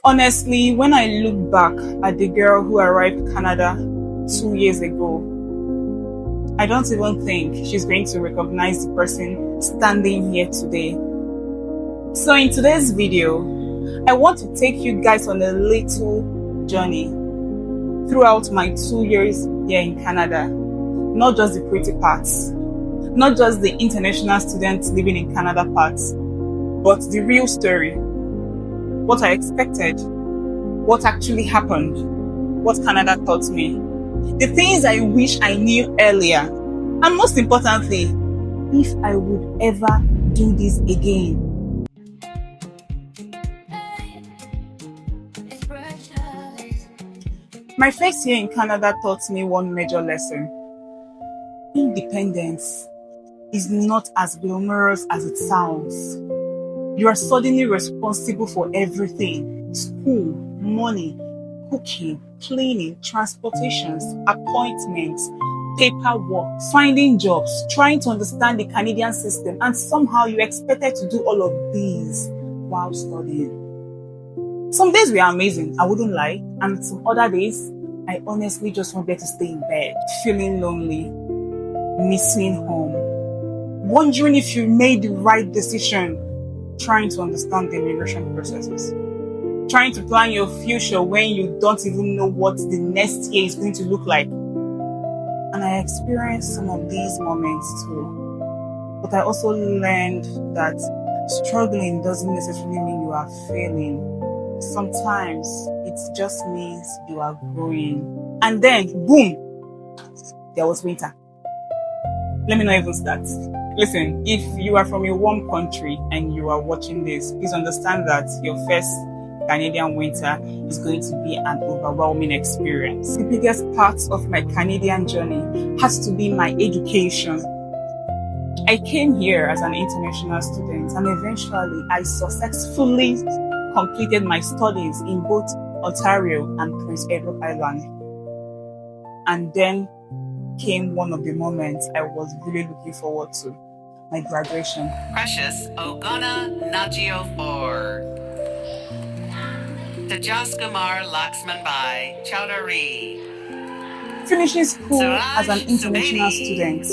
Honestly, when I look back at the girl who arrived in Canada 2 years ago, I don't even think she's going to recognize the person standing here today. So in today's video, I want to take you guys on a little journey throughout my 2 years here in Canada. Not just the pretty parts, not just the international students living in Canada parts, but the real story. What I expected, what actually happened, what Canada taught me, the things I wish I knew earlier, and most importantly, if I would ever do this again. My first year in Canada taught me one major lesson. Independence is not as glamorous as it sounds. You are suddenly responsible for everything: school, money, cooking, cleaning, transportations, appointments, paperwork, finding jobs, trying to understand the Canadian system, and somehow you expected to do all of these while studying. Some days were amazing, I wouldn't lie, and some other days, I honestly just wanted to stay in bed, feeling lonely, missing home, wondering if you made the right decision, trying to understand the immigration processes, trying to plan your future when you don't even know what the next year is going to look like. And I experienced some of these moments too. But I also learned that struggling doesn't necessarily mean you are failing. Sometimes it just means you are growing. And then, boom, there was winter. Let me not even start. Listen, if you are from a warm country and you are watching this, please understand that your first Canadian winter is going to be an overwhelming experience. The biggest part of my Canadian journey has to be my education. I came here as an international student, and eventually I successfully completed my studies in both Ontario and Prince Edward Island. And then came one of the moments I was really looking forward to: my graduation. Precious Ogana Najio 4. Tajaskumar Laxman Bai Chowdhury. Finishing school as an international student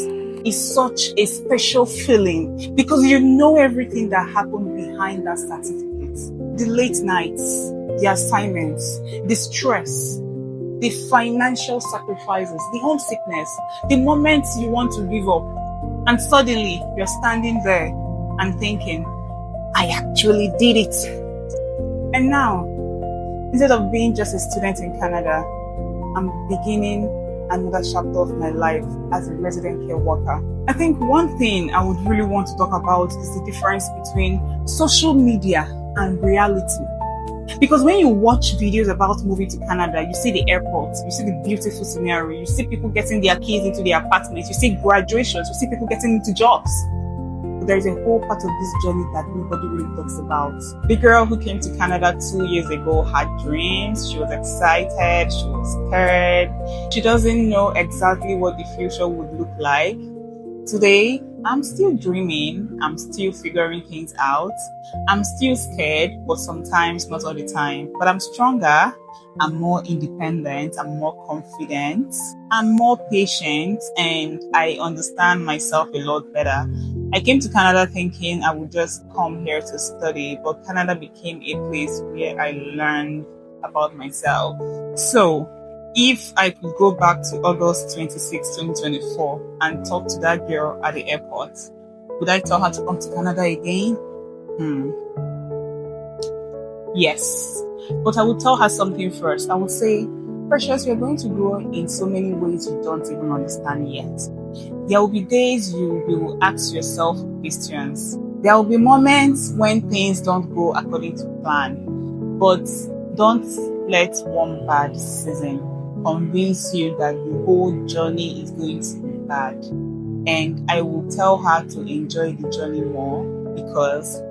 is such a special feeling because you know everything that happened behind that certificate. The late nights, the assignments, the stress, the financial sacrifices, the homesickness, the moments you want to give up, and suddenly you're standing there and thinking, I actually did it. And now, instead of being just a student in Canada, I'm beginning another chapter of my life as a resident care worker. I think one thing I would really want to talk about is the difference between social media and reality. Because when you watch videos about moving to Canada, you see the airports, you see the beautiful scenery, you see people getting their keys into their apartments, you see graduations, you see people getting into jobs. But there is a whole part of this journey that nobody really talks about. The girl who came to Canada 2 years ago had dreams, she was excited, she was scared. She doesn't know exactly what the future would look like. Today, I'm still dreaming, I'm still figuring things out, I'm still scared, but sometimes not all the time. But I'm stronger, I'm more independent, I'm more confident, I'm more patient, and I understand myself a lot better. I came to Canada thinking I would just come here to study, but Canada became a place where I learned about myself. So, if I could go back to August 26, 2024 and talk to that girl at the airport, would I tell her to come to Canada again? Yes. But I would tell her something first. I would say, Precious, you're going to grow in so many ways you don't even understand yet. There will be days you will ask yourself questions. There will be moments when things don't go according to plan. But don't let one bad season convince you that the whole journey is going to be bad. And I will tell her to enjoy the journey more because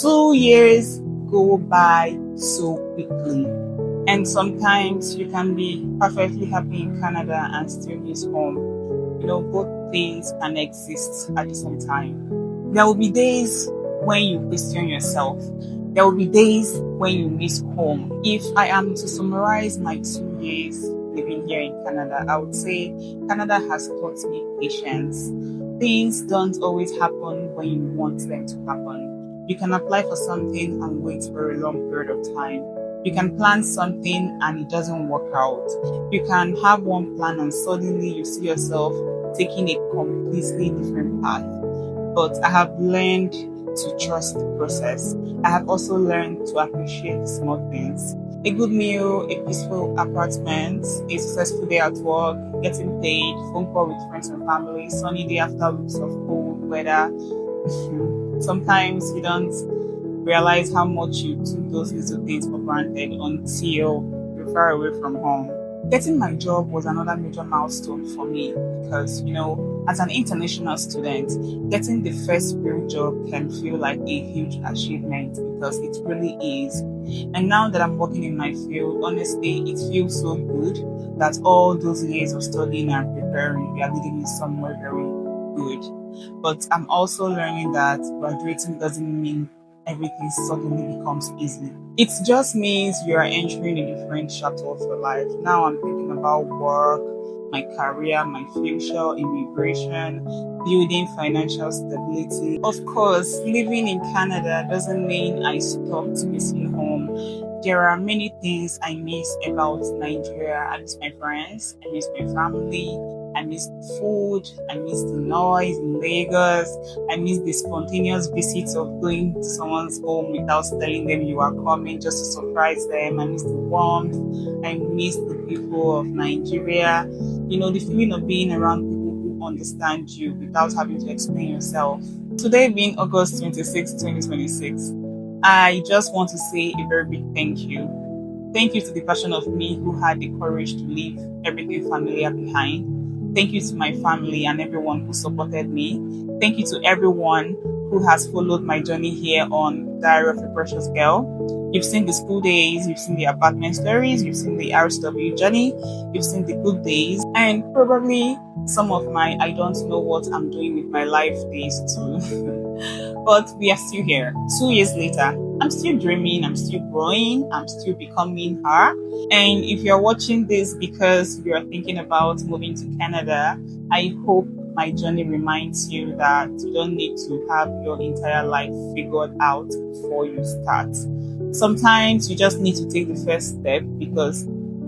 2 years go by so quickly. And sometimes you can be perfectly happy in Canada and still miss home. Both things can exist at the same time. There will be days when you question yourself. There will be days when you miss home. If I am to summarize my 2 years living here in Canada, I would say Canada has taught me patience. Things don't always happen when you want them to happen. You can apply for something and wait for a long period of time. You can plan something and it doesn't work out. You can have one plan and suddenly you see yourself taking a completely different path. But I have learned to trust the process. I have also learned to appreciate the small things. A good meal, a peaceful apartment, a successful day at work, getting paid, phone call with friends and family, sunny day after weeks of cold weather. Sometimes you don't realize how much you took those little things for granted until you're far away from home. Getting my job was another major milestone for me because, as an international student, getting the first real job can feel like a huge achievement because it really is. And now that I'm working in my field, honestly, it feels so good that all those years of studying and preparing, we are leading me somewhere very good. But I'm also learning that graduating doesn't mean everything suddenly becomes easy. It just means you are entering a different chapter of your life. Now I'm thinking about work, my career, my future, immigration, building financial stability. Of course, living in Canada doesn't mean I stopped missing home. There are many things I miss about Nigeria. I miss my friends, I miss my family, I miss the food, I miss the noise in Lagos, I miss the spontaneous visits of going to someone's home without telling them you are coming just to surprise them. I miss the warmth, I miss the people of Nigeria. The feeling of being around people who understand you without having to explain yourself. Today being August 26, 2026, I just want to say a very big thank you. Thank you to the version of me who had the courage to leave everything familiar behind. Thank you to my family and everyone who supported me. Thank you to everyone who has followed my journey here on Diary of a Precious Girl. You've seen the school days, you've seen the apartment stories, you've seen the RSW journey, you've seen the good days, and probably some of my I don't know what I'm doing with my life days too. But we are still here. 2 years later, I'm still dreaming, I'm still growing, I'm still becoming her. And if you're watching this because you're thinking about moving to Canada, I hope my journey reminds you that you don't need to have your entire life figured out before you start. Sometimes you just need to take the first step because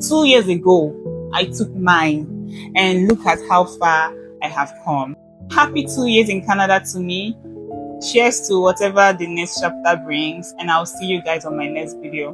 2 years ago, I took mine and look at how far I have come. Happy 2 years in Canada to me. Cheers to whatever the next chapter brings, and I'll see you guys on my next video.